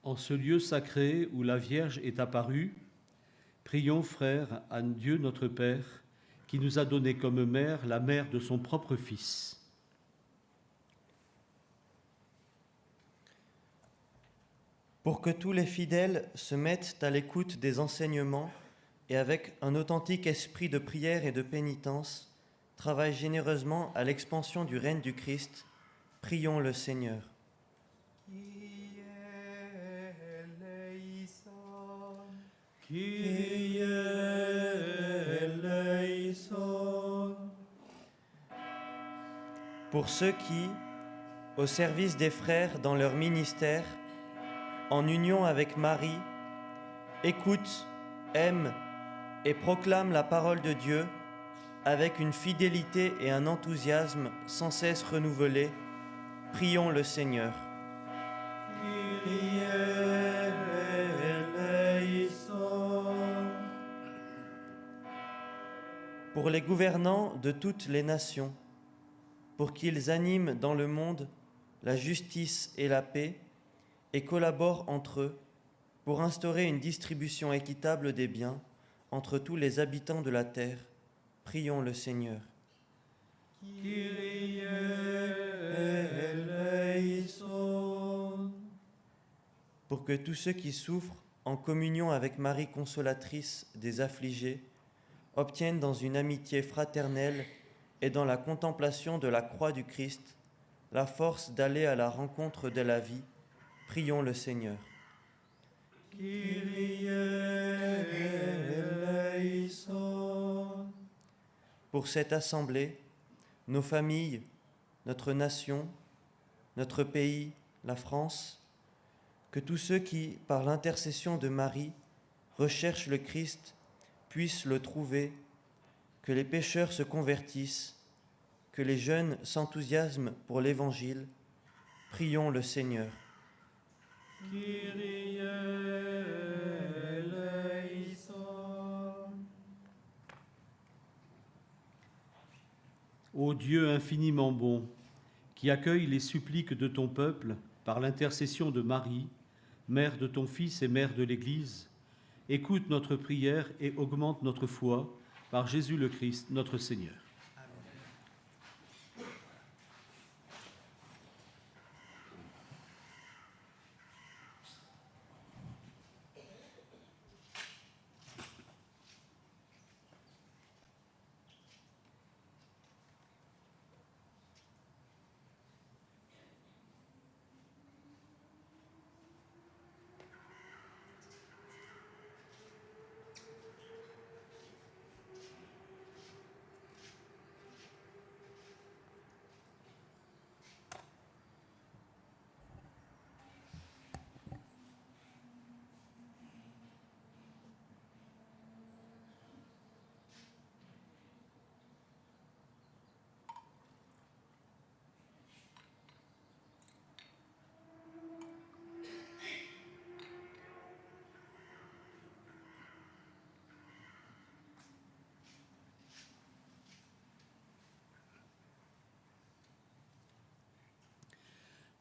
En ce lieu sacré où la Vierge est apparue, prions, frères, à Dieu notre Père, qui nous a donné comme mère la mère de son propre Fils. Pour que tous les fidèles se mettent à l'écoute des enseignements et avec un authentique esprit de prière et de pénitence, travaillent généreusement à l'expansion du règne du Christ, prions le Seigneur. Kyrie eleison. Pour ceux qui, au service des frères dans leur ministère, en union avec Marie, écoutent, aiment et proclament la parole de Dieu avec une fidélité et un enthousiasme sans cesse renouvelés, prions le Seigneur. Kyrie eleison. Pour les gouvernants de toutes les nations, pour qu'ils animent dans le monde la justice et la paix et collaborent entre eux pour instaurer une distribution équitable des biens entre tous les habitants de la terre, prions le Seigneur. Kyrie eleison. Pour que tous ceux qui souffrent en communion avec Marie consolatrice des affligés obtiennent dans une amitié fraternelle et dans la contemplation de la croix du Christ la force d'aller à la rencontre de la vie, prions le Seigneur. Kyrie eleison. Pour cette assemblée, nos familles, notre nation, notre pays, la France, que tous ceux qui, par l'intercession de Marie, recherchent le Christ, puissent le trouver, que les pécheurs se convertissent, que les jeunes s'enthousiasment pour l'Évangile, prions le Seigneur. Kyrie eleison. Ô Dieu infiniment bon, qui accueille les suppliques de ton peuple par l'intercession de Marie, mère de ton Fils et mère de l'Église, écoute notre prière et augmente notre foi par Jésus le Christ, notre Seigneur.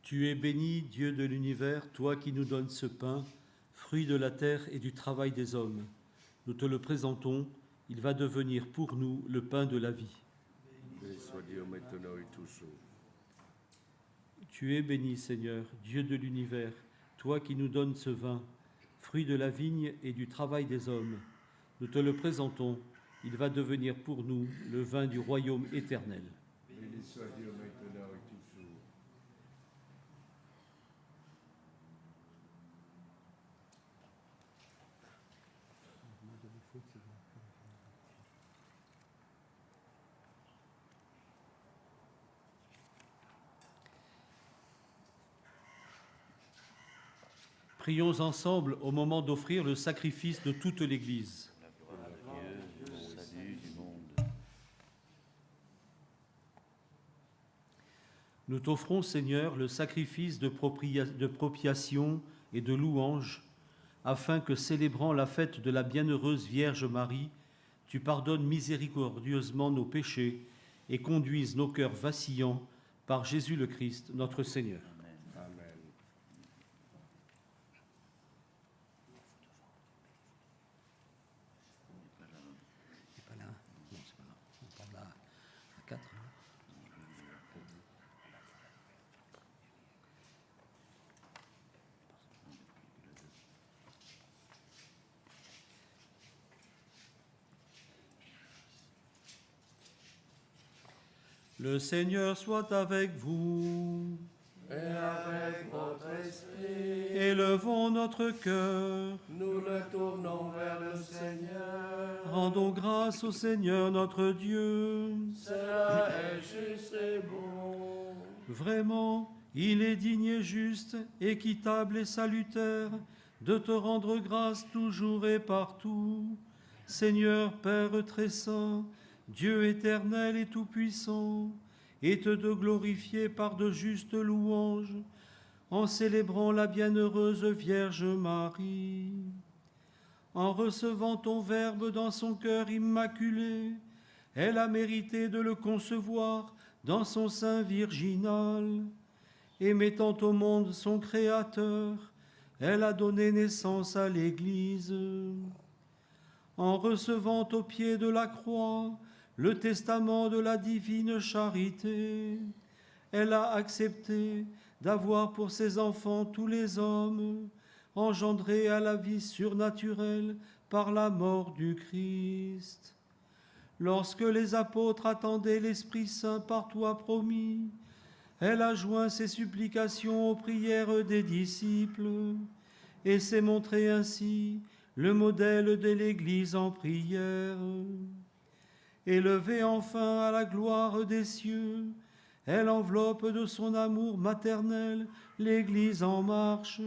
Tu es béni, Dieu de l'univers, toi qui nous donnes ce pain, fruit de la terre et du travail des hommes. Nous te le présentons, il va devenir pour nous le pain de la vie. Béni soit Dieu maintenant et toujours. Tu es béni, Seigneur, Dieu de l'univers, toi qui nous donnes ce vin, fruit de la vigne et du travail des hommes. Nous te le présentons, il va devenir pour nous le vin du royaume éternel. Béni soit Dieu maintenant et toujours. Prions ensemble au moment d'offrir le sacrifice de toute l'Église. Nous t'offrons, Seigneur, le sacrifice de propiation et de louange, afin que, célébrant la fête de la bienheureuse Vierge Marie, tu pardonnes miséricordieusement nos péchés et conduises nos cœurs vacillants par Jésus le Christ, notre Seigneur. Amen. Le Seigneur soit avec vous. Et avec votre esprit, Élevons notre cœur. nous le tournons vers le Seigneur. Rendons grâce au Seigneur notre Dieu. Cela est juste et bon. Vraiment, il est digne et juste, équitable et salutaire, de te rendre grâce toujours et partout. Seigneur Père très saint, Dieu éternel et tout-puissant, et de glorifier par de justes louanges, en célébrant la bienheureuse Vierge Marie. En recevant ton Verbe dans son cœur immaculé, elle a mérité de le concevoir dans son sein virginal, et mettant au monde son Créateur, elle a donné naissance à l'Église. En recevant au pied de la croix le testament de la divine charité, elle a accepté d'avoir pour ses enfants tous les hommes, engendrés à la vie surnaturelle par la mort du Christ. Lorsque les apôtres attendaient l'Esprit Saint par toi promis, elle a joint ses supplications aux prières des disciples et s'est montrée ainsi le modèle de l'Église en prière. Élevée enfin à la gloire des cieux, elle enveloppe de son amour maternel l'Église en marche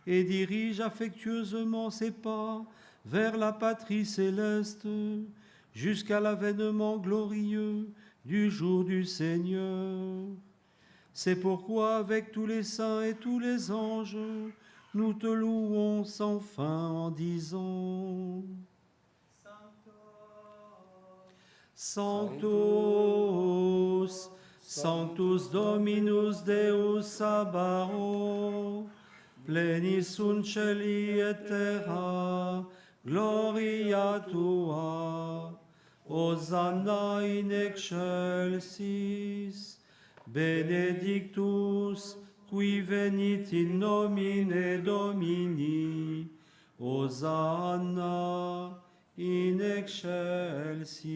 et dirige affectueusement ses pas vers la patrie céleste jusqu'à l'avènement glorieux du jour du Seigneur. C'est pourquoi, avec tous les saints et tous les anges, nous te louons sans fin en disant: Sanctus, Sanctus Dominus Deus Sabaoth, plenis sunt celi et terra, gloria tua, Hosanna in excelsis, benedictus qui venit in nomine Domini, Hosanna in excelsis.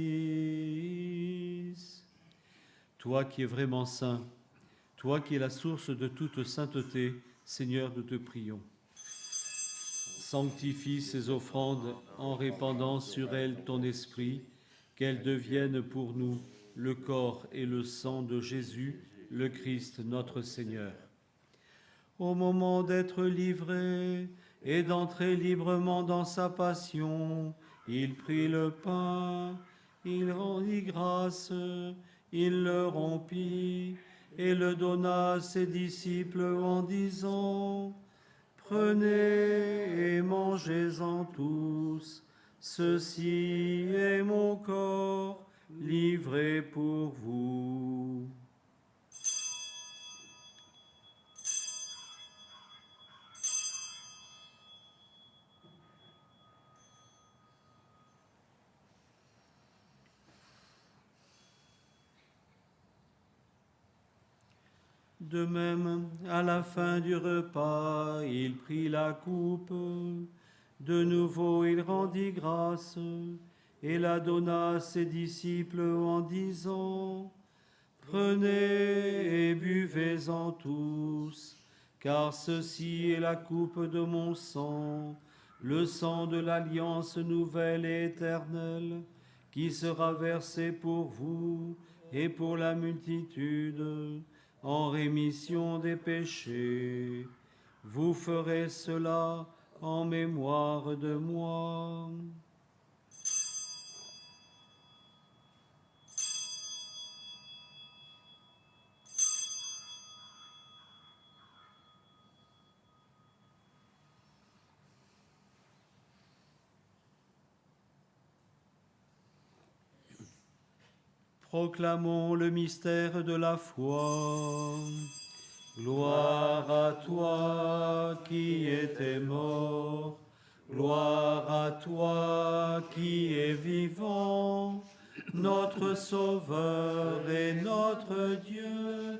Toi qui es vraiment saint, toi qui es la source de toute sainteté, Seigneur, nous te prions. Sanctifie ces offrandes en répandant sur elles ton esprit, qu'elles deviennent pour nous le corps et le sang de Jésus, le Christ notre Seigneur. Au moment d'être livré et d'entrer librement dans sa passion, il prit le pain, il rendit grâce, il le rompit et le donna à ses disciples en disant: Prenez et mangez-en tous, ceci est mon corps livré pour vous. De même, à la fin du repas, il prit la coupe. De nouveau, il rendit grâce et la donna à ses disciples en disant: Prenez et buvez-en tous, car ceci est la coupe de mon sang, le sang de l'alliance nouvelle et éternelle, qui sera versé pour vous et pour la multitude, en rémission des péchés. Vous ferez cela en mémoire de moi. Proclamons le mystère de la foi. Gloire à toi qui étais mort, gloire à toi qui es vivant, notre Sauveur et notre Dieu.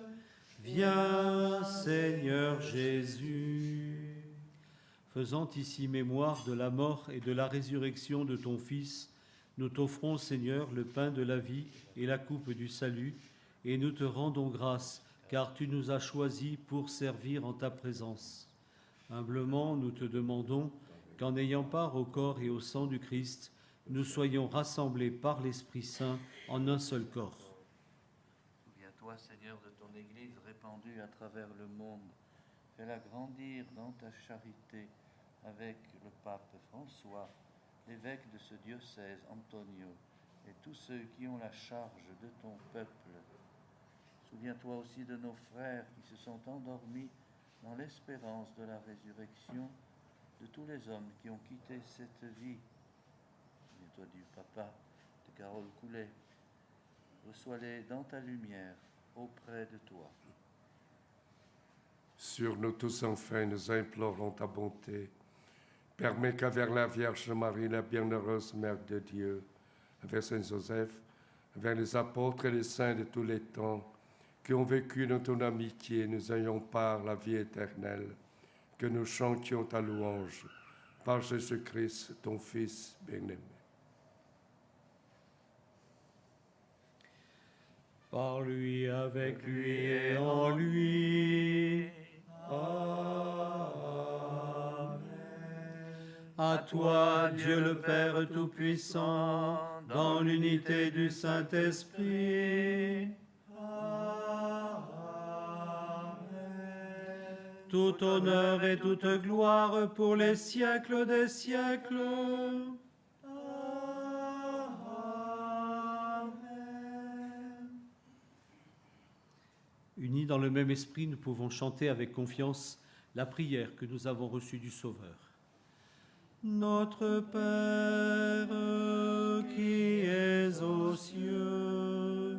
Viens, Seigneur Jésus. Faisant ici mémoire de la mort et de la résurrection de ton Fils, nous t'offrons, Seigneur, le pain de la vie et la coupe du salut, et nous te rendons grâce, car tu nous as choisis pour servir en ta présence. Humblement, nous te demandons qu'en ayant part au corps et au sang du Christ, nous soyons rassemblés par l'Esprit Saint en un seul corps. Souviens-toi, Seigneur, de ton Église répandue à travers le monde. Fais-la grandir dans ta charité avec le pape François, l'évêque de ce diocèse, Antonio, et tous ceux qui ont la charge de ton peuple. Souviens-toi aussi de nos frères qui se sont endormis dans l'espérance de la résurrection, de tous les hommes qui ont quitté cette vie. Souviens-toi du papa de Carole Coulet. Reçois-les dans ta lumière, auprès de toi. Sur nous tous enfin, nous implorons ta bonté. Permets qu'avec la Vierge Marie, la bienheureuse Mère de Dieu, avec Saint Joseph, avec les apôtres et les saints de tous les temps, qui ont vécu dans ton amitié, nous ayons part la vie éternelle, que nous chantions ta louange par Jésus-Christ, ton Fils bien-aimé. Par lui, avec lui et en lui. Amen. À toi, Dieu le Père Tout-Puissant, dans l'unité du Saint-Esprit. Tout honneur et toute gloire pour les siècles des siècles. Unis dans le même esprit, nous pouvons chanter avec confiance la prière que nous avons reçue du Sauveur. Notre Père qui es aux cieux,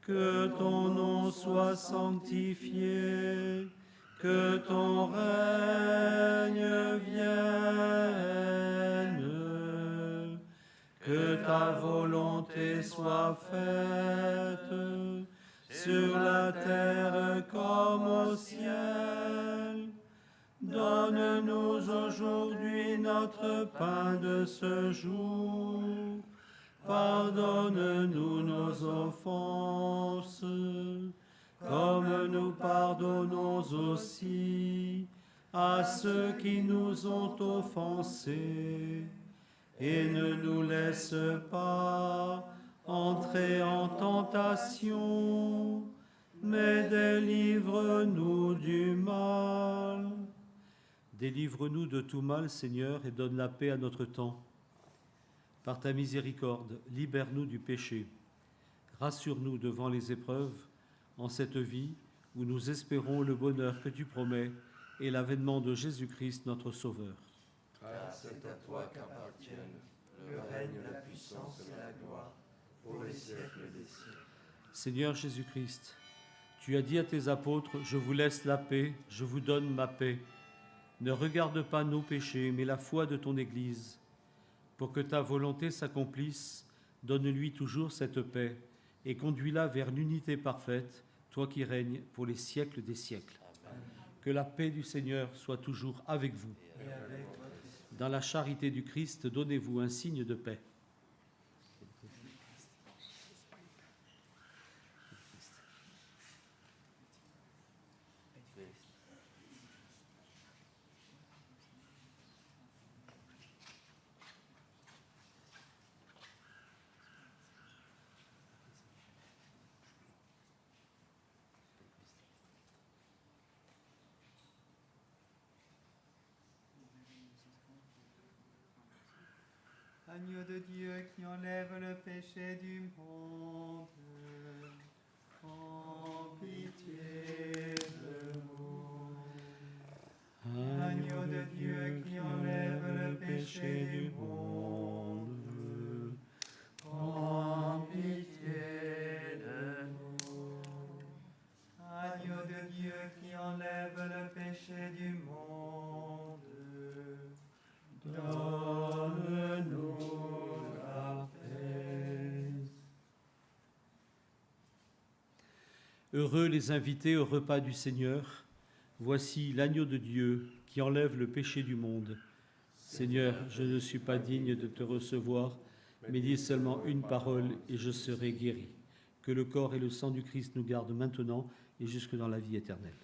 que ton nom soit sanctifié, que ton règne vienne, que ta volonté soit faite sur la terre comme au ciel. Donne-nous aujourd'hui notre pain de ce jour. Pardonne-nous nos offenses, comme nous pardonnons aussi à ceux qui nous ont offensés. Et ne nous laisse pas entrer en tentation, mais délivre-nous du mal. Délivre-nous de tout mal, Seigneur, et donne la paix à notre temps. Par ta miséricorde, libère-nous du péché. Rassure-nous devant les épreuves, en cette vie où nous espérons le bonheur que tu promets et l'avènement de Jésus-Christ, notre Sauveur. Car c'est à toi qu'appartiennent le règne, la puissance et la gloire pour les siècles des siècles. Seigneur Jésus-Christ, tu as dit à tes apôtres, « Je vous laisse la paix, je vous donne ma paix. » Ne regarde pas nos péchés, mais la foi de ton Église. Pour que ta volonté s'accomplisse, donne-lui toujours cette paix et conduis-la vers l'unité parfaite, toi qui règnes pour les siècles des siècles. Amen. Que la paix du Seigneur soit toujours avec vous. Dans la charité du Christ, donnez-vous un signe de paix. Agneau de Dieu qui enlève le péché du monde, en pitié de nous. Agneau de Dieu qui enlève le péché du monde, en pitié de nous. Agneau de Dieu qui enlève le péché du monde, donne-nous la paix. Heureux les invités au repas du Seigneur. Voici l'agneau de Dieu qui enlève le péché du monde. Seigneur, je ne suis pas digne de te recevoir, mais dis seulement une parole et je serai guéri. que le corps et le sang du Christ nous gardent maintenant et jusque dans la vie éternelle.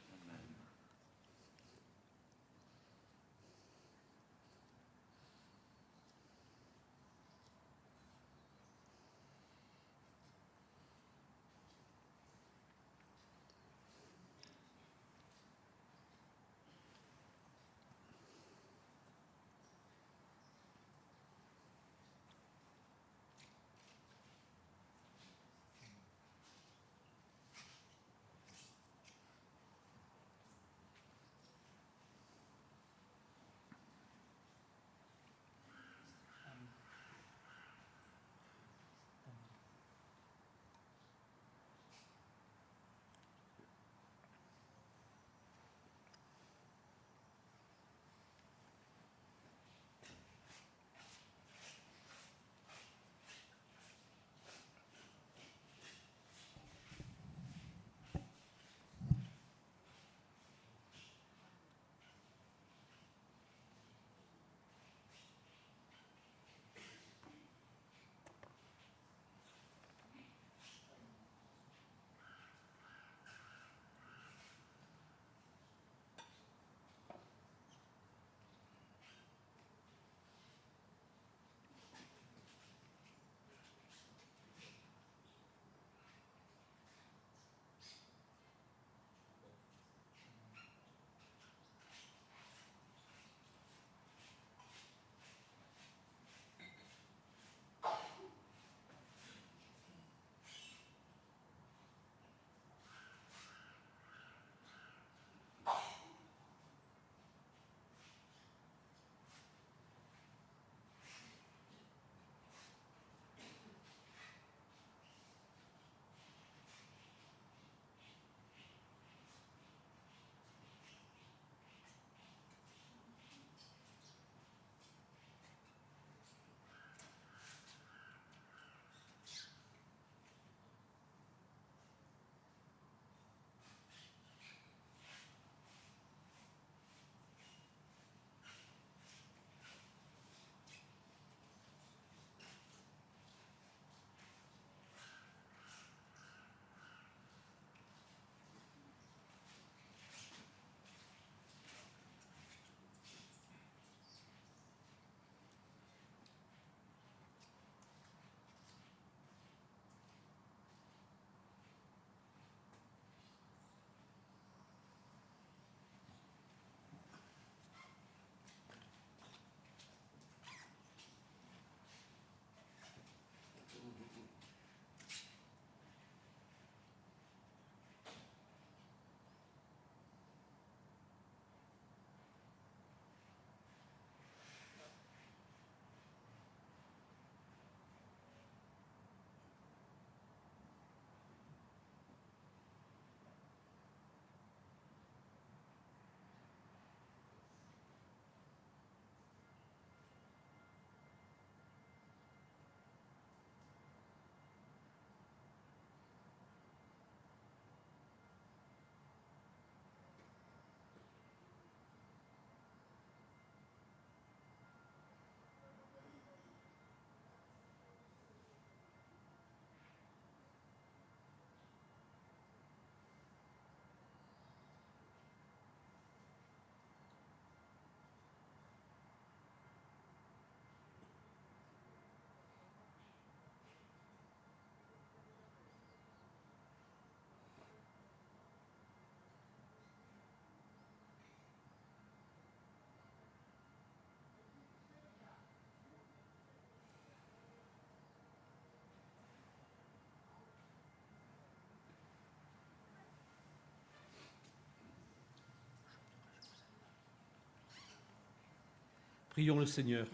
Prions le Seigneur.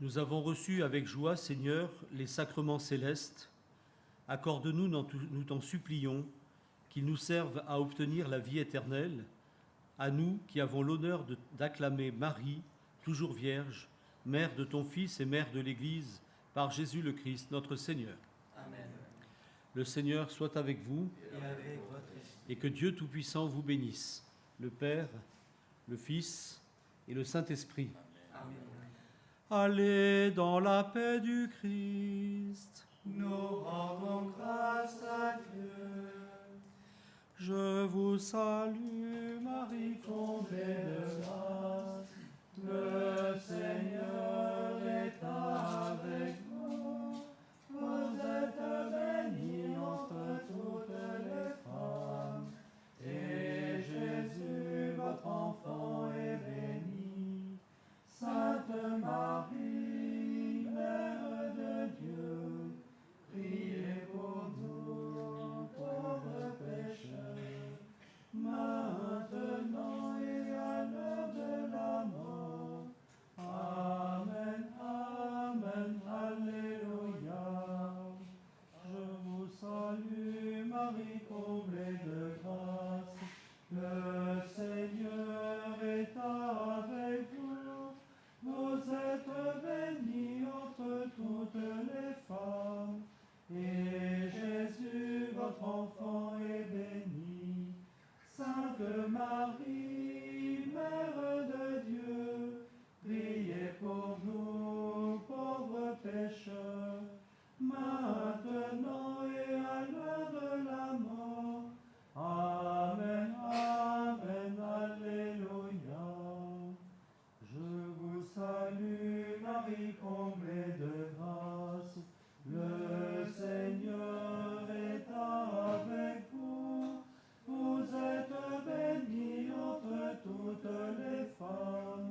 Nous avons reçu avec joie, Seigneur, les sacrements célestes. Accorde-nous, nous t'en supplions, qu'ils nous servent à obtenir la vie éternelle, à nous qui avons l'honneur d'acclamer Marie, toujours Vierge, Mère de ton Fils et Mère de l'Église, par Jésus le Christ, notre Seigneur. Amen. Le Seigneur soit avec vous Et avec votre esprit. et que Dieu Tout-Puissant vous bénisse, le Père, le Fils et le Saint-Esprit. Amen. Allez dans la paix du Christ. Nous rendons grâce à Dieu. Je vous salue, Marie, comblée de grâce. Le Seigneur est avec vous. Vous êtes bénie entre toutes les femmes. Et Jésus, votre enfant, est béni. Sainte Marie, Mère de Dieu, priez pour nous, pauvres pécheurs, maintenant et à l'heure de la mort. Amen, Amen, Alléluia. Je vous salue, Marie, comblée de grâce. Le Seigneur est avec vous. Vous êtes bénie entre toutes les femmes. Et Jésus, votre enfant, est béni. Sainte Marie, Mère de Dieu, priez pour nous, pauvres pécheurs, maintenant et à l'heure de la mort. Amen, Amen, Alléluia. Je vous salue, Marie, comblée de grâce. Le Seigneur est avec vous. Vous êtes bénie entre toutes les femmes.